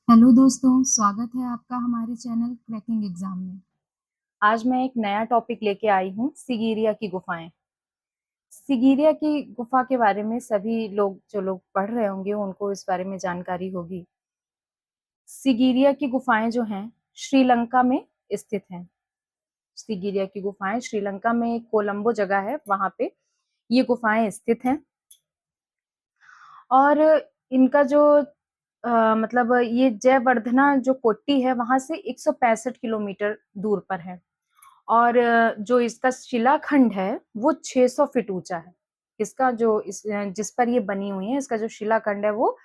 Hello दोस्तों, स्वागत है आपका हमारे चैनल क्रैकिंग एग्जाम में। आज मैं एक नया टॉपिक लेके आई हूँ, सिगीरिया की गुफाएं। सिगीरिया की गुफा के बारे में सभी लोग जो लोग पढ़ रहे होंगे उनको इस बारे में जानकारी होगी। सिगीरिया की गुफाएं जो हैं श्रीलंका में स्थित हैं। सिगीरिया की गुफाएं श्रीलंका में एक कोलंबो जगह है, वहां पे ये गुफाएं स्थित हैं। और इनका जो मतलब ये जयवर्धना जो कोट्टी है वहां से 165 किलोमीटर दूर पर है। और जो इसका शिलाखंड है वो 600 फीट ऊंचा है। इसका जो जिस पर ये बनी हुई है, इसका जो शिलाखंड है वो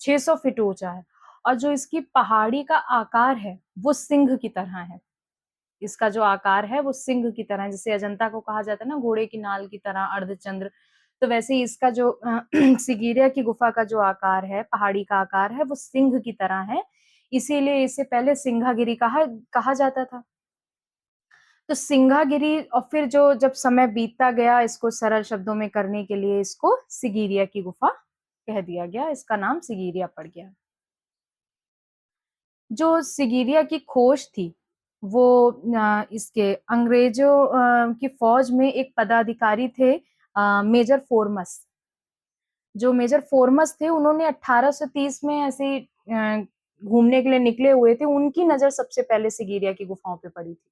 600 फीट ऊंचा है। और जो इसकी पहाड़ी का आकार है वो सिंह की तरह है। इसका जो आकार है वो सिंह की तरह है, जैसे अजंता को कहा जाता है ना घोड़े की नाल की तरह, अर्धचंद्र। तो वैसे ही इसका जो सिगीरिया की गुफा का जो आकार है, पहाड़ी का आकार है, वो सिंह की तरह है। इसीलिए इसे पहले सिंहागिरी कहा कहा जाता था। तो सिंहागिरी, और फिर जो जब समय बीतता गया, इसको सरल शब्दों में करने के लिए इसको सिगीरिया की गुफा कह दिया गया, इसका नाम सिगीरिया पड़ गया। जो सिगीरिया की खोज थी वो इसके अंग्रेजों की फौज में एक पदाधिकारी थे, मेजर फोर्मस। जो मेजर फोर्मस थे उन्होंने 1830 में ऐसे घूमने के लिए निकले हुए थे, उनकी नजर सबसे पहले सिगीरिया की गुफाओं पे पड़ी थी।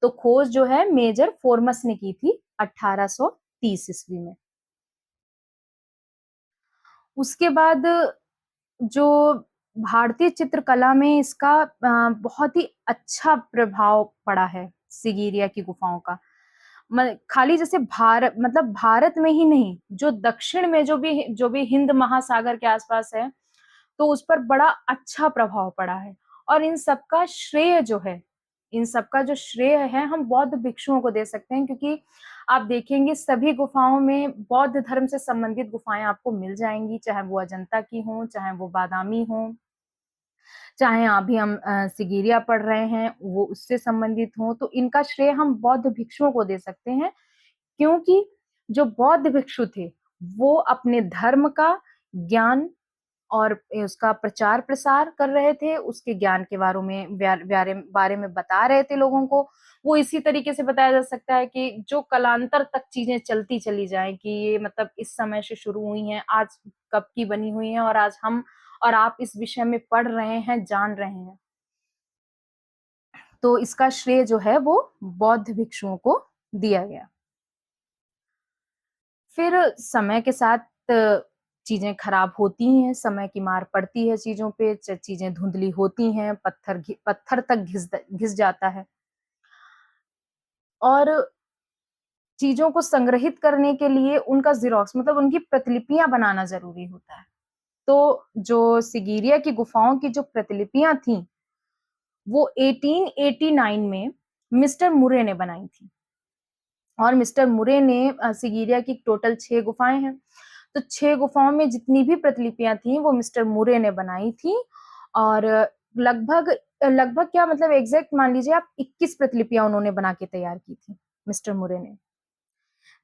तो खोज जो है मेजर फोर्मस ने की थी 1830 ईस्वी में। उसके बाद जो भारतीय चित्रकला में इसका बहुत ही अच्छा प्रभाव पड़ा है सिगीरिया की गुफाओं का। खाली जैसे भारत, मतलब भारत में ही नहीं, जो दक्षिण में जो भी हिंद महासागर के आसपास है, तो उस पर बड़ा अच्छा प्रभाव पड़ा है। और इन सबका जो श्रेय है हम बौद्ध भिक्षुओं को दे सकते हैं, क्योंकि आप देखेंगे सभी गुफाओं में बौद्ध धर्म से संबंधित गुफाएं आपको मिल जाएंगी, चाहे वो अजंता की हों, चाहे वो बादामी हों, चाहे अभी हम सिगीरिया पढ़ रहे हैं वो उससे संबंधित हों। तो इनका श्रेय हम बौद्ध भिक्षुओं को दे सकते हैं, क्योंकि जो बौद्ध भिक्षु थे वो अपने धर्म का ज्ञान और उसका प्रचार प्रसार कर रहे थे, उसके ज्ञान के बारे में बता रहे थे लोगों को। वो इसी तरीके से बताया जा सकता है कि जो कलांतर तक चीजें चलती चली जाएं, कि ये मतलब इस समय से शुरू हुई हैं, आज कब की बनी हुई हैं, और आज हम और आप इस विषय में पढ़ रहे हैं, जान रहे हैं। तो इसका श्रेय जो है वो बौद्ध भिक्षुओं को दिया गया। फिर समय के साथ चीजें खराब होती हैं, समय की मार पड़ती है चीजों पे, चीजें धुंधली होती हैं, पत्थर तक घिस जाता है। और चीजों को संग्रहित करने के लिए उनका जेरोक्स, मतलब उनकी प्रतिलिपियां बनाना जरूरी होता है। तो जो सिगीरिया की गुफाओं की जो प्रतिलिपियां थी वो 1889 में मिस्टर मुरे ने बनाई थी। और मिस्टर मुरे ने सिगीरिया की टोटल 6 गुफाएं हैं, तो 6 गुफाओं में जितनी भी प्रतिलिपियां थी वो मिस्टर मुरे ने बनाई थी। और लगभग लगभग क्या, मतलब एग्जैक्ट मान लीजिए आप 21 प्रतिलिपियां उन्होंने बना के तैयार की थी मिस्टर मुरे ने,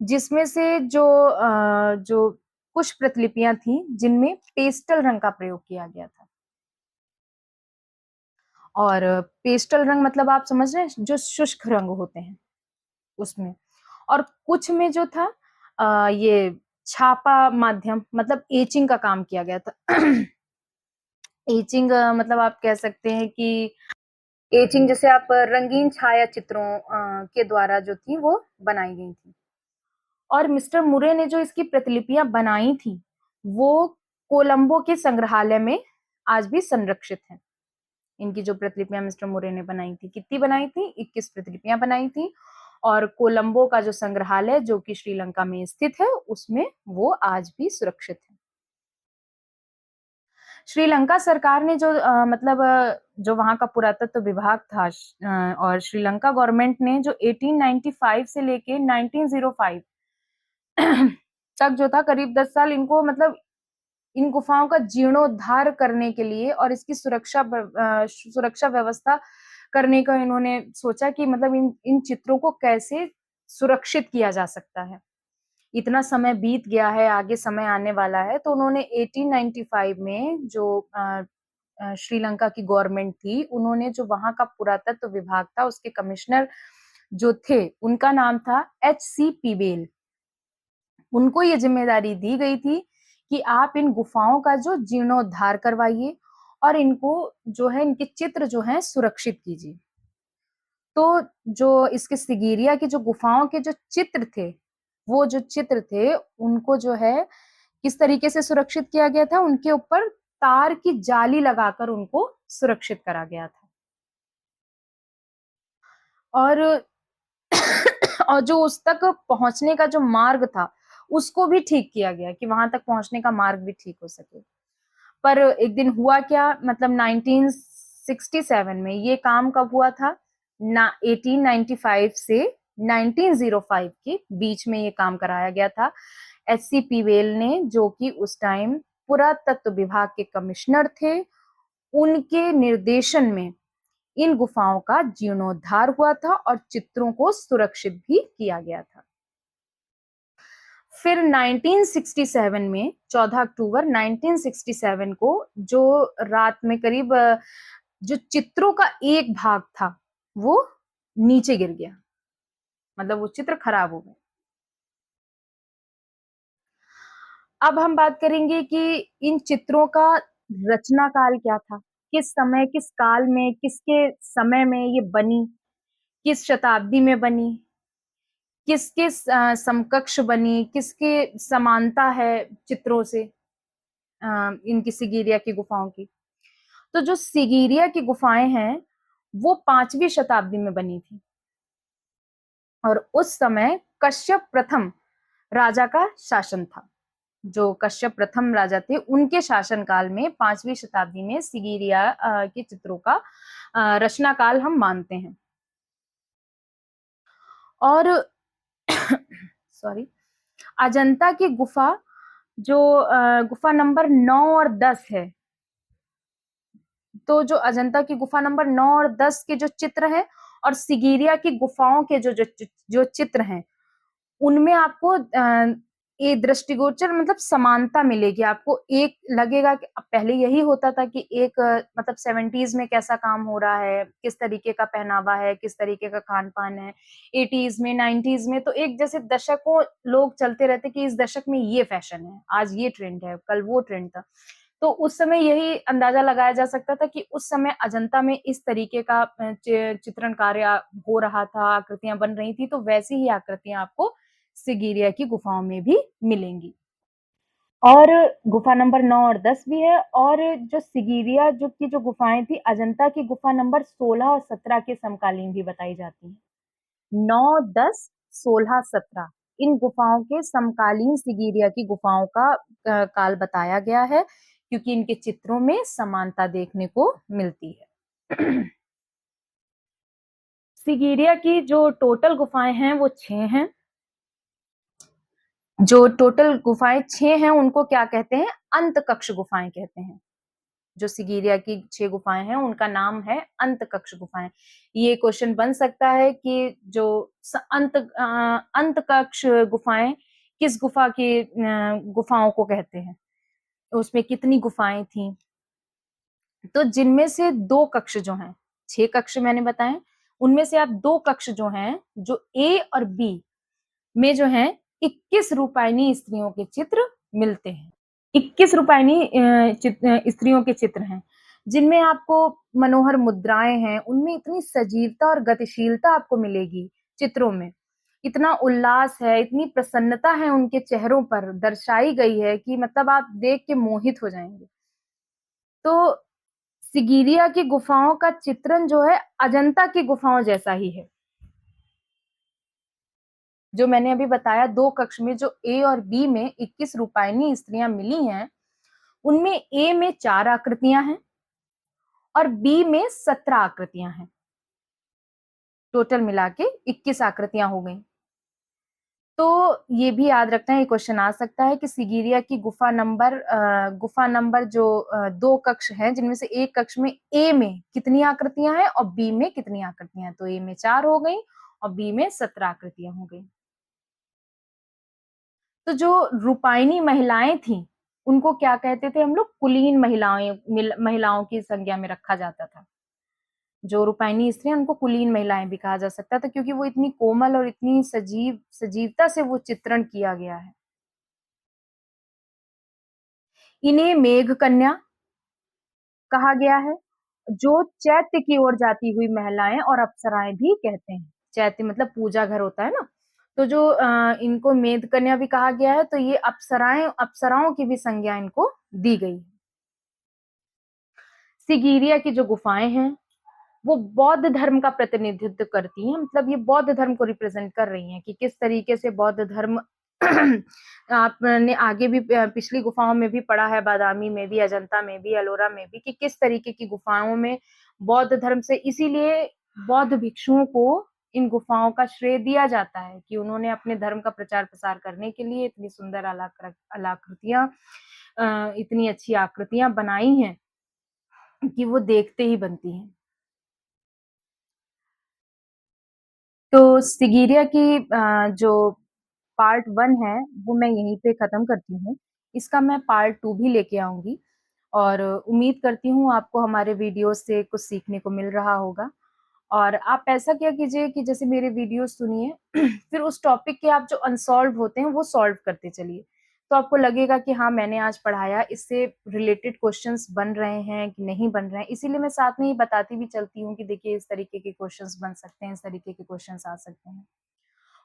जिसमें से जो कुछ प्रतिलिपियां थी जिनमें पेस्टल रंग का प्रयोग किया गया था। और पेस्टल रंग मतलब आप समझ रहे हैं, जो शुष्क रंग होते हैं उसमें। और कुछ में जो था ये छापा माध्यम, मतलब एचिंग का काम किया गया था। एचिंग मतलब आप कह सकते हैं कि एचिंग जैसे आप रंगीन छाया चित्रों के द्वारा जो थी वो बनाई गई थी। और मिस्टर मुरे ने जो इसकी प्रतिलिपियां बनाई थी वो कोलंबो के संग्रहालय में आज भी संरक्षित हैं। इनकी जो प्रतिलिपियां मिस्टर मुरे ने बनाई थी, कितनी बनाई थी, 21 प्रतिलिपियां बनाई थी। और कोलंबो का जो संग्रहालय जो कि श्रीलंका में स्थित है उसमें वो आज भी सुरक्षित है। श्रीलंका सरकार ने जो जो वहां का पुरातत्व विभाग था, और श्रीलंका गवर्नमेंट ने जो 1895 से लेके 1905 तक जो था, करीब 10 साल इनको, मतलब इन गुफाओं का जीर्णोद्धार करने के लिए और इसकी सुरक्षा व्यवस्था करने का इन्होंने सोचा कि मतलब इन चित्रों को कैसे सुरक्षित किया जा सकता है। इतना समय बीत गया है, आगे समय आने वाला है, तो उन्होंने 1895 में जो श्रीलंका की गवर्नमेंट थी, उन्होंने जो वहाँ का पुरातत्व विभाग था, उसके कमिश्नर जो थे, उनका नाम था एच.सी. पीवेल। उनको ये ज़िम्मेदारी दी गई थी कि आप इन गुफाओं का जो जीर्णोद्धार करवाइए और इनको जो है, इनके चित्र जो हैं सुरक्षित कीजिए। तो जो इसके सिगिरिया की जो गुफाओं के जो चित्र थे, वो जो चित्र थे, उनको जो है किस तरीके से सुरक्षित किया गया था, उनके ऊपर तार की जाली लगाकर उनको सुरक्षित करा गया था। और और जो उस तक पहुँचने का जो मार्ग था, उसको भी ठीक किया गया कि वहाँ तक पहुँचने का मार्ग भी ठीक हो सके। पर एक दिन हुआ क्या, मतलब 1967 में ये काम कब हुआ था? ना 1895 से 1905 के बीच में ये काम कराया गया था। एच.सी. पीवेल ने, जो कि उस टाइम पुरातत्व विभाग के कमिश्नर थे, उनके निर्देशन में इन गुफाओं का जीर्णोद्धार हुआ था और चित्रों को सुरक्षित भी किया गया था। फिर 1967 में 14 अक्टूबर 1967 को जो रात में करीब जो चित्रों का एक भाग था, वो नीचे गिर गया। मतलब वो चित्र खराब हो गए। अब हम बात करेंगे कि इन चित्रों का रचना काल क्या था? किस समय, किस काल में, किसके समय में ये बनी? किस शताब्दी में बनी? किसके समकक्ष बनी? किसके समानता है चित्रों से, इनकी सिगिरिया की गुफाओं की? तो जो सिगिरिया की गुफाएं हैं, वो 5वीं शताब्दी में बनी थी और उस समय कश्यप प्रथम राजा का शासन था। जो कश्यप प्रथम राजा थे, उनके शासनकाल में 5वीं शताब्दी में सिगिरिया के चित्रों का रचना काल हम मानते हैं। और सॉरी, अजंता की गुफा जो गुफा नंबर 9 और 10 है, तो जो अजंता की गुफा नंबर 9 और 10 के जो चित्र हैं और सिगिरिया की गुफाओं के जो चित्र हैं, उनमें आपको ये दृष्टिगोचर मतलब समानता मिलेगी। आपको एक लगेगा कि पहले यही होता था कि एक मतलब 70s में कैसा काम हो रहा है, किस तरीके का पहनावा है, किस तरीके का खान-पान है। 80s में, 90s में तो एक जैसे दशकों लोग चलते रहते कि इस दशक में ये फैशन है, आज ये ट्रेंड है, कल वो ट्रेंड था। तो उस समय यही अंदाजा लगाया जा सकता था कि उस समय अजंता में इस तरीके का चित्रण कार्य हो रहा था, आकृतियां बन रही थी, तो वैसी ही आकृतियां आपको सिगिरिया की गुफाओं में भी मिलेंगी। और गुफा नंबर 9 और 10 भी है। और जो सिगिरिया जो गुफाएं थी, अजंता की गुफा नंबर 16 और 17 के समकालीन भी बताई जाती है। 9, 10, 16, 17 इन गुफाओं के समकालीन सिगिरिया की गुफाओं का काल बताया गया है, क्योंकि इनके चित्रों में समानता देखने को मिलती है। सिगिरिया की जो टोटल गुफाएं हैं वो 6 हैं। जो टोटल गुफाएं 6 हैं, उनको क्या कहते हैं? अंत कक्ष गुफाएं कहते हैं। जो सिगिरिया की 6 गुफाएं हैं, उनका नाम है अंत कक्ष गुफाएं। ये क्वेश्चन बन सकता है कि जो अंत कक्ष गुफाएं किस गुफा की गुफाओं को कहते हैं, उसमें कितनी गुफाएं थी? तो जिनमें से 2 कक्ष जो हैं, 6 कक्ष मैंने बताए, उनमें से आप 2 कक्ष जो हैं, जो ए और बी में जो हैं 21 रूपायनी स्त्रियों के चित्र मिलते हैं। 21 रूपायनी स्त्रियों के चित्र हैं, जिनमें आपको मनोहर मुद्राएं हैं, उनमें इतनी सजीवता और गतिशीलता आपको मिलेगी चित्रों में। इतना उल्लास है, इतनी प्रसन्नता है उनके चेहरों पर दर्शाई गई है कि मतलब आप देख के मोहित हो जाएंगे। तो सिगिरिया की गुफाओं का चित्रण जो है अजंता की गुफाओं जैसा ही है। जो मैंने अभी बताया 2 कक्ष में जो ए और बी में 21 रूपायनी स्त्रियां मिली हैं, उनमें ए में 4 आकृतियां हैं और बी में 17 आकृतियां हैं। टोटल मिला के 21 आकृतियां हो गई। तो ये भी याद रखना, ये क्वेश्चन आ सकता है कि सिगिरिया की गुफा नंबर जो 2 कक्ष हैं, जिनमें से एक कक्ष में ए में कितनी आकृतियां हैं और बी में कितनी आकृतियां हैं। तो ए में 4 हो गई और बी में 17 आकृतियां हो गई। तो जो रूपायनी महिलाएं थी, उनको क्या कहते थे हम लोग, कुलीन महिलाओं की संज्ञा में रखा जाता था। जो रूपायनी स्त्रियाँ, उनको कुलीन महिलाएँ भी कहा जा सकता था, क्योंकि वो इतनी कोमल और इतनी सजीवता से वो चित्रण किया गया है। इन्हें मेघ कन्या कहा गया है, जो चैत्य की ओर जाती हुई महिलाएँ और अप्सराएँ भी कहते हैं। चैत्य मतलब पूजा घर होता है ना, तो जो इनको मेघ कन्या भी कहा गया है, तो ये अप्सराओं की भी संज्ञा इनको दी गई है। सिगिरिया की जो गुफाएँ हैं, वो बौद्ध धर्म का प्रतिनिधित्व करती हैं, मतलब ये बौद्ध धर्म को रिप्रेजेंट कर रही हैं कि किस तरीके से बौद्ध धर्म आपने आगे भी पिछली गुफाओं में भी पढ़ा है, बादामी में भी, अजंता में भी, एलोरा में भी, कि किस तरीके की गुफाओं में बौद्ध धर्म से, इसीलिए बौद्ध भिक्षुओं को इन गुफाओं का श्रेय दिया जाता है कि उन्होंने अपने धर्म का प्रचार-प्रसार करने के लिए इतनी सुंदर इतनी अच्छी आकृतियाँ बनाई हैं कि वो देखते ही बनती हैं। तो सिगिरिया की जो पार्ट 1 है, वो मैं यहीं पे खत्म करती हूँ। इसका मैं पार्ट 2 भी लेके आऊँगी और उम्मीद करती हूँ आपको हमारे वीडियोज़ से कुछ सीखने को मिल रहा होगा। और आप ऐसा क्या कीजिए कि जैसे मेरे वीडियोज़ सुनिए, फिर उस टॉपिक के आप जो अनसॉल्व्ड होते हैं, वो सॉल्व करते चलिए। तो आपको लगेगा कि हाँ, मैंने आज पढ़ाया, इससे रिलेटेड क्वेश्चन्स बन रहे हैं कि नहीं बन रहे हैं। इसीलिए मैं साथ में ये बताती भी चलती हूँ कि देखिए इस तरीके के क्वेश्चन्स बन सकते हैं, इस तरीके के क्वेश्चन्स आ सकते हैं।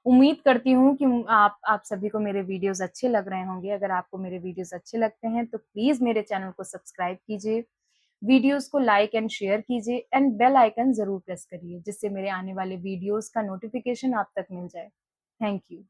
उम्मीद करती हूँ कि आप सभी को मेरे वीडियोज़ अच्छे लग रहे होंगे। अगर आपको मेरे वीडियोज़ अच्छे लगते हैं, तो प्लीज़ मेरे चैनल को सब्सक्राइब कीजिए, वीडियोज़ को लाइक एंड शेयर कीजिए एंड बेल आइकन ज़रूर प्रेस करिए, जिससे मेरे आने वाले वीडियोज़ का नोटिफ़िकेशन आप तक मिल जाए। Thank you.